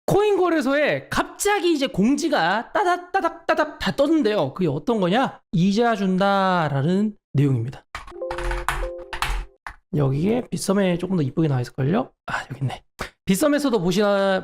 코인 거래소에 갑자기 이제 공지가 따닥따닥따닥 다 떴는데요. 그게 어떤 거냐? 이자 준다라는 내용입니다. 여기에 빗썸에 조금 더 이쁘게 나와 있을걸요? 아, 여기 있네. 빗썸에서도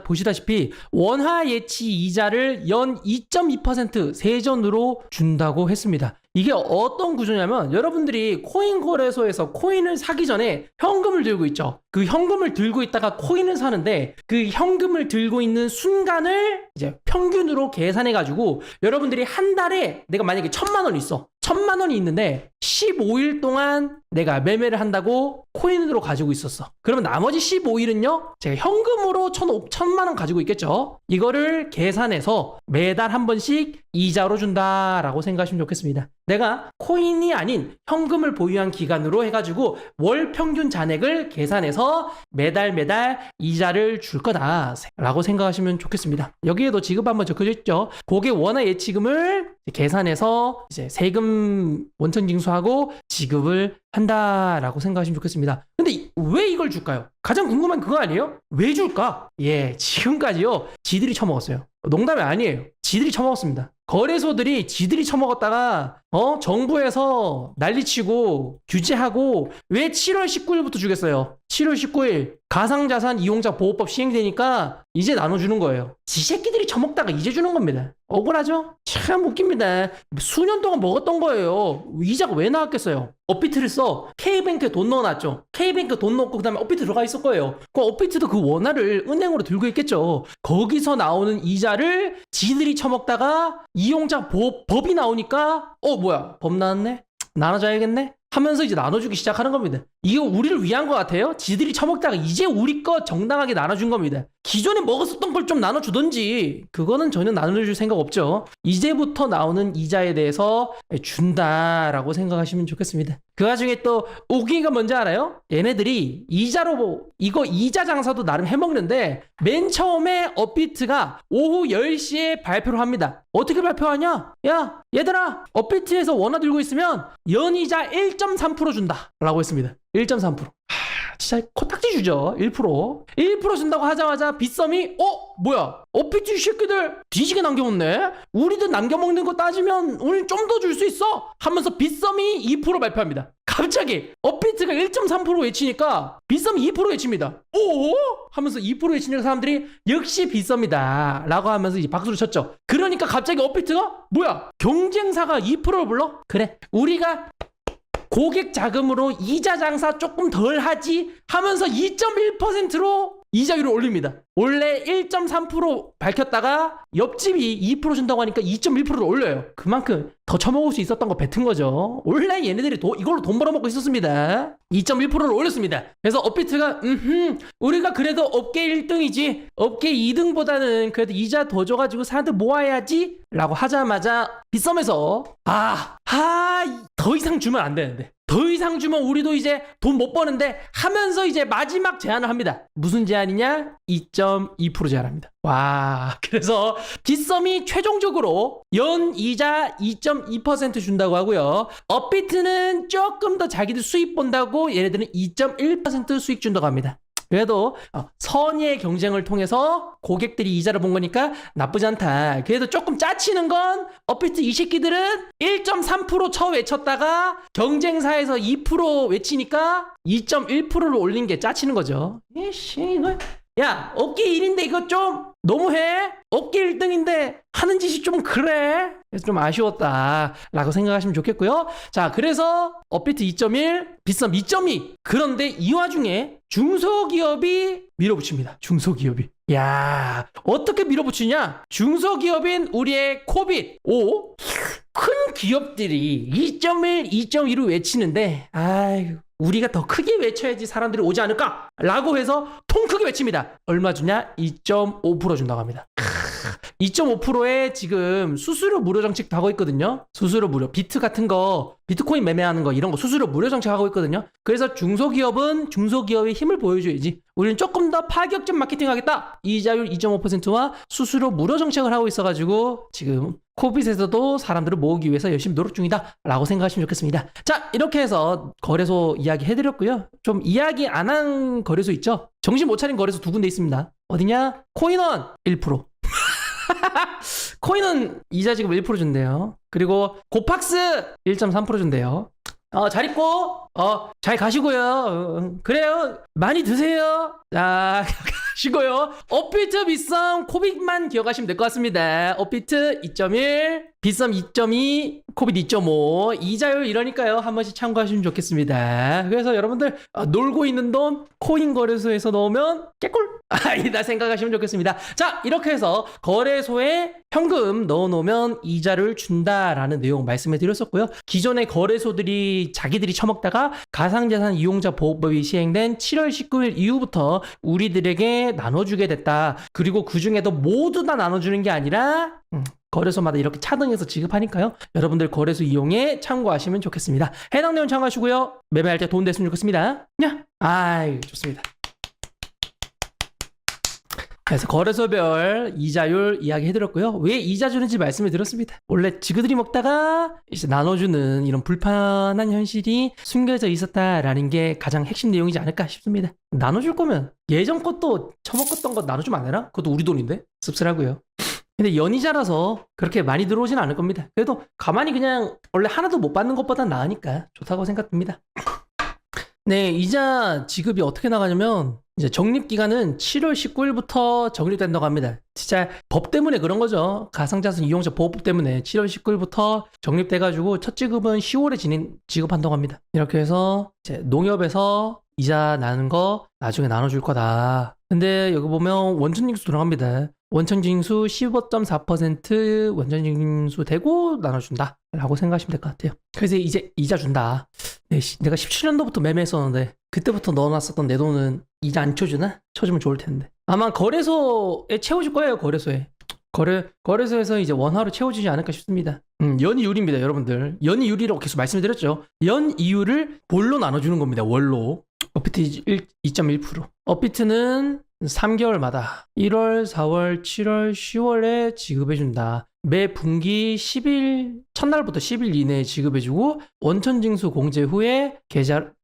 보시다시피 원화 예치 이자를 연 2.2% 세전으로 준다고 했습니다. 이게 어떤 구조냐면 여러분들이 코인 거래소에서 코인을 사기 전에 현금을 들고 있죠. 그 현금을 들고 있다가 코인을 사는데 그 현금을 들고 있는 순간을 이제 평균으로 계산해가지고 여러분들이 한 달에 내가 만약에 1,000만 원 있어. 1,000만 원이 있는데 15일 동안 내가 매매를 한다고 코인으로 가지고 있었어. 그러면 나머지 15일은요, 제가 현금으로 1,000만 원 가지고 있겠죠. 이거를 계산해서 매달 한 번씩 이자로 준다라고 생각하시면 좋겠습니다. 내가 코인이 아닌 현금을 보유한 기간으로 해가지고 월 평균 잔액을 계산해서 매달 이자를 줄 거다라고 생각하시면 좋겠습니다. 여기에도 지급 한번 적혀져 있죠. 고객 원화 예치금을 계산해서 이제 세금 원천 징수하고 지급을 한다라고 생각하시면 좋겠습니다. 근데 왜 이걸 줄까요? 가장 궁금한 그거 아니에요? 왜 줄까? 예, 지금까지요 지들이 처먹었어요. 농담이 아니에요. 지들이 처먹었습니다. 거래소들이 지들이 처먹었다가 정부에서 난리치고 규제하고 왜 7월 19일부터 주겠어요? 7월 19일 가상자산 이용자 보호법 시행되니까 이제 나눠주는 거예요. 지 새끼들이 처먹다가 이제 주는 겁니다. 억울하죠? 참 웃깁니다. 수년 동안 먹었던 거예요. 이자가 왜 나왔겠어요? 업비트를 써. K뱅크에 돈 넣어놨죠. K뱅크 돈 넣고 그 다음에 업비트 들어가 있을 거예요. 그럼 업비트도 그 원화를 은행으로 들고 있겠죠. 거기서 나오는 이자를 지들이 처먹다가 이용자 보호법이 나오니까 뭐야 법 나왔네? 나눠줘야겠네? 하면서 이제 나눠주기 시작하는 겁니다. 이거 우리를 위한 것 같아요? 지들이 처먹다가 이제 우리 거 정당하게 나눠준 겁니다. 기존에 먹었었던 걸 좀 나눠주던지 그거는 전혀 나눠줄 생각 없죠. 이제부터 나오는 이자에 대해서 준다라고 생각하시면 좋겠습니다. 그 와중에 또 웃기가 뭔지 알아요? 얘네들이 이자로 이거 이자 장사도 나름 해먹는데 맨 처음에 업비트가 오후 10시에 발표를 합니다. 어떻게 발표하냐? 야 얘들아 업비트에서 원화 들고 있으면 연이자 1.3% 준다 라고 했습니다. 1.3%. 진짜 코딱지 주죠. 1% 준다고 하자마자 빗썸이 뭐야 업비트 새끼들 뒤지게 남겨먹네. 우리도 남겨먹는 거 따지면 오늘 좀 더 줄 수 있어 하면서 빗썸이 2% 발표합니다. 갑자기 업비트가 1.3% 외치니까 빗썸이 2% 외칩니다. 오? 하면서 2% 외치니까 사람들이 역시 빗썸이다 라고 하면서 이제 박수를 쳤죠. 그러니까 갑자기 업비트가 뭐야 경쟁사가 2%를 불러? 그래 우리가 고객 자금으로 이자 장사 조금 덜 하지 하면서 2.1%로 이자율을 올립니다. 원래 1.3% 밝혔다가 옆집이 2% 준다고 하니까 2.1%를 올려요. 그만큼 더 처먹을 수 있었던 거 뱉은 거죠. 원래 얘네들이 이걸로 돈 벌어먹고 있었습니다. 2.1%를 올렸습니다. 그래서 업비트가 우리가 그래도 업계 1등이지 업계 2등보다는 그래도 이자 더 줘가지고 사람들 모아야지 라고 하자마자 빗썸에서 더 이상 주면 안 되는데 더 이상 주면 우리도 이제 돈 못 버는데 하면서 이제 마지막 제안을 합니다. 무슨 제안이냐? 2.2% 제안합니다. 와, 그래서 빗썸이 최종적으로 연이자 2.2% 준다고 하고요. 업비트는 조금 더 자기들 수익 본다고 얘네들은 2.1% 수익 준다고 합니다. 그래도 선의의 경쟁을 통해서 고객들이 이자를 본 거니까 나쁘지 않다. 그래도 조금 짜치는 건 업비트 이 새끼들은 1.3% 쳐 외쳤다가 경쟁사에서 2% 외치니까 2.1%를 올린 게 짜치는 거죠. 이씨 이거 야 업계 1인데 이거 좀 너무해? 업계 1등인데 하는 짓이 좀 그래? 그래서 좀 아쉬웠다 라고 생각하시면 좋겠고요. 자 그래서 업비트 2.1 빗썸 2.2 그런데 이 와중에 중소기업이 밀어붙입니다. 중소기업이 야 어떻게 밀어붙이냐? 중소기업인 우리의 코빗 큰 기업들이 2.1 2.2로 외치는데 아이고 우리가 더 크게 외쳐야지 사람들이 오지 않을까? 라고 해서 통 크게 외칩니다. 얼마 주냐? 2.5% 준다고 합니다. 2.5%에 지금 수수료 무료 정책도 하고 있거든요. 수수료 무료. 비트 같은 거, 비트코인 매매하는 거 이런 거 수수료 무료 정책하고 있거든요. 그래서 중소기업은 중소기업의 힘을 보여줘야지. 우리는 조금 더 파격적 마케팅 하겠다. 이자율 2.5%와 수수료 무료 정책을 하고 있어가지고 지금 코빗에서도 사람들을 모으기 위해서 열심히 노력 중이다 라고 생각하시면 좋겠습니다. 자 이렇게 해서 거래소 이야기 해드렸고요. 좀 이야기 안 한 거래소 있죠? 정신 못 차린 거래소 두 군데 있습니다. 어디냐? 코인원 1%. 코인은 이자 지급 1% 준대요. 그리고 고팍스 1.3% 준대요. 잘 있고 잘 가시고요. 그래요. 많이 드세요. 자, 가시고요. 업비트 빗썸 코빅만 기억하시면 될 것 같습니다. 업비트 2.1, 빗썸 2.2, 코빅 2.5, 이자율 이러니까요. 한 번씩 참고하시면 좋겠습니다. 그래서 여러분들 놀고 있는 돈 코인 거래소에서 넣으면 깨꿀 아니다 생각하시면 좋겠습니다. 자, 이렇게 해서 거래소에 현금 넣어놓으면 이자를 준다라는 내용 말씀해 드렸었고요. 기존의 거래소들이 자기들이 처먹다가 가상자산 이용자 보호법이 시행된 7월 19일 이후부터 우리들에게 나눠주게 됐다. 그리고 그 중에도 모두 다 나눠주는 게 아니라 거래소마다 이렇게 차등해서 지급하니까요. 여러분들 거래소 이용에 참고하시면 좋겠습니다. 해당 내용 참고하시고요. 매매할 때 돈 됐으면 좋겠습니다. 아이, 좋습니다. 그래서 거래소별 이자율 이야기해드렸고요. 왜 이자 주는지 말씀을 드렸습니다. 원래 지그들이 먹다가 이제 나눠주는 이런 불편한 현실이 숨겨져 있었다라는 게 가장 핵심 내용이지 않을까 싶습니다. 나눠줄 거면 예전 것도 처먹었던 거 나눠주면 안 되나? 그것도 우리 돈인데? 씁쓸하고요. 근데 연이자라서 그렇게 많이 들어오진 않을 겁니다. 그래도 가만히 그냥 원래 하나도 못 받는 것보다 나으니까 좋다고 생각됩니다. 네, 이자 지급이 어떻게 나가냐면 이제 적립기간은 7월 19일부터 적립된다고 합니다. 진짜 법 때문에 그런 거죠. 가상자산 이용자 보호법 때문에 7월 19일부터 적립돼가지고 첫 지급은 10월에 지급한다고 합니다. 이렇게 해서 이제 농협에서 이자 나는 거 나중에 나눠줄 거다. 근데 여기 보면 원천징수 들어갑니다. 원천징수 15.4% 원천징수 되고 나눠준다 라고 생각하시면 될 것 같아요. 그래서 이제 이자 준다. 네, 내가 17년도부터 매매했었는데 그때부터 넣어놨었던 내 돈은 이자 안 쳐주나? 쳐주면 좋을 텐데. 아마 거래소에 채워줄 거예요. 거래소에. 거래소에서 이제 원화로 채워주지 않을까 싶습니다. 연이율입니다. 여러분들. 연이율이라고 계속 말씀드렸죠. 연이율을 볼로 나눠주는 겁니다. 월로. 업비트 2.1%. 업비트는 3개월마다 1월, 4월, 7월, 10월에 지급해준다. 매 분기 10일, 첫날부터 10일 이내에 지급해주고 원천징수 공제 후에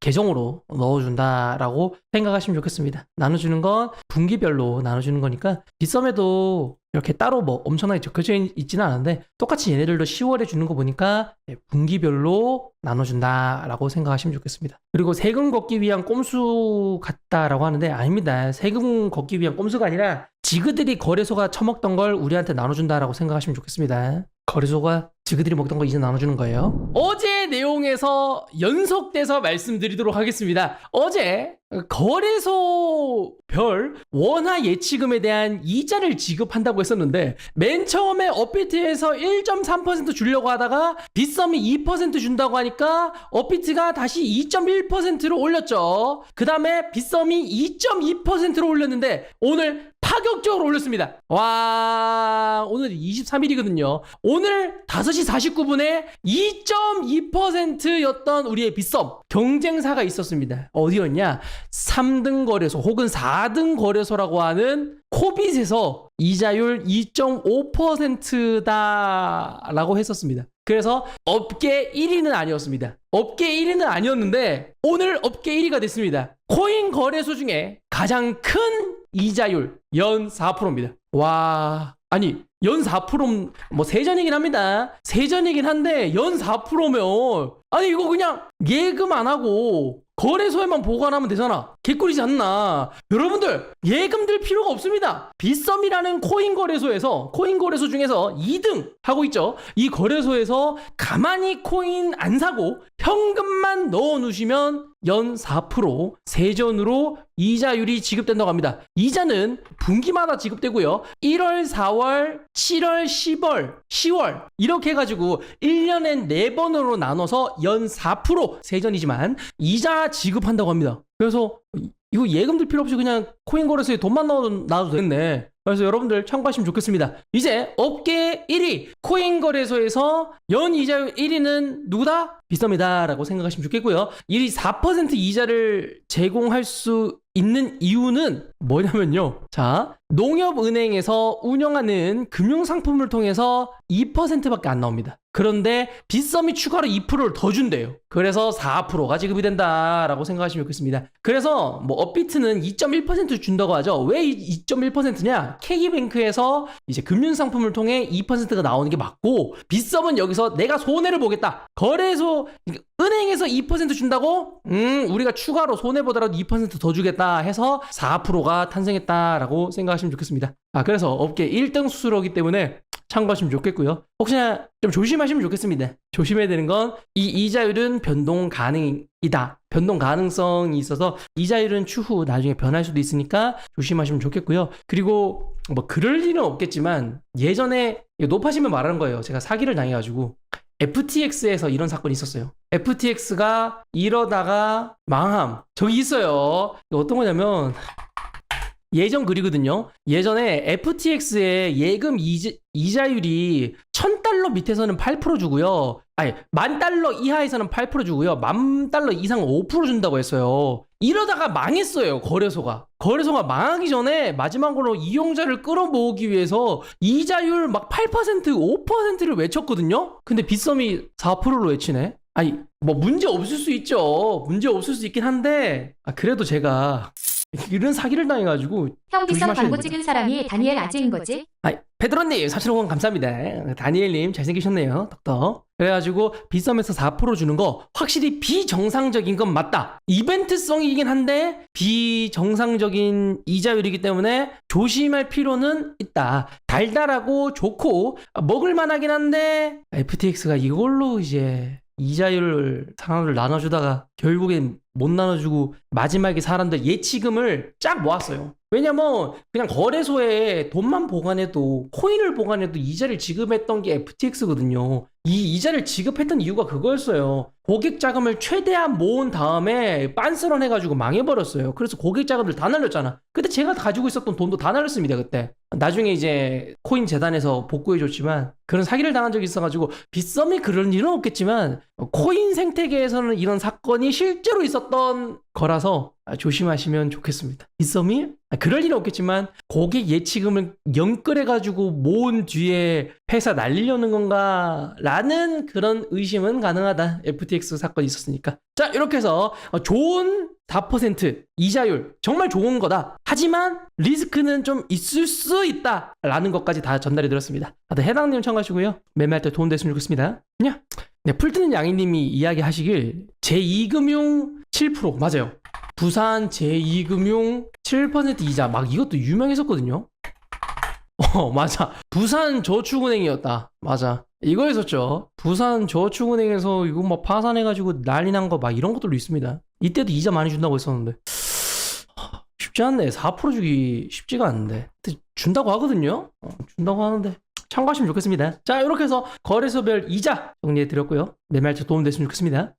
계정으로 넣어준다라고 생각하시면 좋겠습니다. 나눠주는 건 분기별로 나눠주는 거니까 빗썸에도 이렇게 따로 뭐 엄청나게 적혀져 있지는 않은데 똑같이 얘네들도 10월에 주는 거 보니까 분기별로 나눠준다라고 생각하시면 좋겠습니다. 그리고 세금 걷기 위한 꼼수 같다라고 하는데 아닙니다. 세금 걷기 위한 꼼수가 아니라 지그들이 거래소가 처먹던 걸 우리한테 나눠준다라고 생각하시면 좋겠습니다. 거래소가 지그들이 먹던 거 이제 나눠주는 거예요. 어제 내용에서 연속돼서 말씀드리도록 하겠습니다. 어제 거래소별 원화 예치금에 대한 이자를 지급한다고 했었는데 맨 처음에 업비트에서 1.3% 주려고 하다가 빗썸이 2% 준다고 하니까 업비트가 다시 2.1%로 올렸죠. 그 다음에 빗썸이 2.2%로 올렸는데 오늘 파격적으로 올렸습니다. 와, 오늘 23일이거든요. 오늘 5시 49분에 2.2%였던 우리의 빗썸 경쟁사가 있었습니다. 어디였냐? 3등 거래소 혹은 4등 거래소라고 하는 코빗에서 이자율 2.5%다라고 했었습니다. 그래서 업계 1위는 아니었습니다. 업계 1위는 아니었는데 오늘 업계 1위가 됐습니다. 코인 거래소 중에 가장 큰 이자율 연 4%입니다. 와, 아니 연 4% 뭐 세전이긴 합니다. 세전이긴 한데 연 4%면 아니 이거 그냥 예금 안 하고 거래소에만 보관하면 되잖아. 개꿀이지 않나. 여러분들 예금 들 필요가 없습니다. 빗썸이라는 코인 거래소 중에서 2등 하고 있죠. 이 거래소에서 가만히 코인 안 사고 현금만 넣어 놓으시면 연 4% 세전으로 이자율이 지급된다고 합니다. 이자는 분기마다 지급되고요. 1월, 4월, 7월, 10월, 10월 이렇게 해가지고 1년에 4번으로 나눠서 연 4% 세전이지만 이자 지급한다고 합니다. 그래서 이거 예금들 필요 없이 그냥 코인 거래소에 돈만 넣어도 되겠네. 그래서 여러분들 참고하시면 좋겠습니다. 이제 업계 1위 코인 거래소에서 연 이자율 1위는 누구다? 빗썸이다 라고 생각하시면 좋겠고요. 이 4% 이자를 제공할 수 있는 이유는 뭐냐면요. 자, 농협은행에서 운영하는 금융상품을 통해서 2%밖에 안 나옵니다. 그런데 빗썸이 추가로 2%를 더 준대요. 그래서 4%가 지급이 된다라고 생각하시면 좋겠습니다. 그래서 뭐 업비트는 2.1% 준다고 하죠. 왜 2.1%냐? K뱅크에서 이제 금융상품을 통해 2%가 나오는 게 맞고, 빗썸은 여기서 내가 손해를 보겠다. 거래소 은행에서 2% 준다고? 우리가 추가로 손해보더라도 2% 더 주겠다 해서 4%가 탄생했다라고 생각하시면 좋겠습니다. 그래서 업계 1등 수수료이기 때문에 참고하시면 좋겠고요. 혹시나 좀 조심하시면 좋겠습니다. 조심해야 되는 건 이 이자율은 변동 가능이다. 변동 가능성이 있어서 이자율은 추후 나중에 변할 수도 있으니까 조심하시면 좋겠고요. 그리고 뭐 그럴 일은 없겠지만 예전에 높아지면 말하는 거예요. 제가 사기를 당해가지고 FTX에서 이런 사건이 있었어요. FTX가 이러다가 망함. 저기 있어요. 어떤 거냐면 예전 글이거든요. 예전에 FTX의 예금 이자율이 1000달러 밑에서는 8% 주고요. 아니, 10,000달러 이하에서는 8% 주고요. 10,000달러 이상 5% 준다고 했어요. 이러다가 망했어요. 거래소가 망하기 전에 마지막으로 이용자를 끌어모으기 위해서 이자율 막 8%, 5%를 외쳤거든요. 근데 빗썸이 4%로 외치네. 아니, 뭐 문제 없을 수 있죠. 문제 없을 수 있긴 한데 그래도 제가 이런 사기를 당해가지고 형 빗썸 조심하셔야 광고 됩니다. 찍은 사람이 다니엘 아재인 거지? 페드로님 4,500원 감사합니다. 다니엘님 잘생기셨네요. 덕덕. 그래가지고 빗썸에서 4% 주는 거 확실히 비정상적인 건 맞다. 이벤트성이긴 한데 비정상적인 이자율이기 때문에 조심할 필요는 있다. 달달하고 좋고 먹을만 하긴 한데 FTX가 이걸로 이제 이자율을 사람들 나눠주다가 결국엔 못 나눠주고 마지막에 사람들 예치금을 쫙 모았어요. 왜냐면 그냥 거래소에 돈만 보관해도, 코인을 보관해도 이자를 지급했던 게 FTX거든요. 이 이자를 지급했던 이유가 그거였어요. 고객 자금을 최대한 모은 다음에 빤스런 해가지고 망해버렸어요. 그래서 고객 자금을 다 날렸잖아. 그때 제가 가지고 있었던 돈도 다 날렸습니다. 그때 나중에 이제 코인 재단에서 복구해줬지만 그런 사기를 당한 적이 있어가지고 빗썸이 그런 일은 없겠지만 코인 생태계에서는 이런 사건이 실제로 있었던 거라서 조심하시면 좋겠습니다. 빗썸이 그럴 일은 없겠지만 고객 예치금을 연끌해가지고 모은 뒤에 회사 날리려는 건가 라는 그런 의심은 가능하다. FTX 사건이 있었으니까. 자, 이렇게 해서 좋은 4% 이자율 정말 좋은 거다. 하지만 리스크는 좀 있을 수 있다 라는 것까지 다 전달해 드렸습니다. 다들 해당님 참고하시고요. 매매할 때 도움됐으면 좋겠습니다. 네, 풀뜨는 양이님이 이야기하시길 제2금융 7% 맞아요. 부산 제2금융 7% 이자 막 이것도 유명했었거든요. 맞아. 부산 저축은행이었다. 맞아. 이거 했었죠. 부산 저축은행에서 이거 막 파산해가지고 난리 난 거 막 이런 것들도 있습니다. 이때도 이자 많이 준다고 했었는데 쉽지 않네. 4% 주기 쉽지가 않은데 준다고 하거든요. 준다고 하는데 참고하시면 좋겠습니다. 자, 이렇게 해서 거래소별 이자 정리해 드렸고요. 매매할 때 도움 됐으면 좋겠습니다.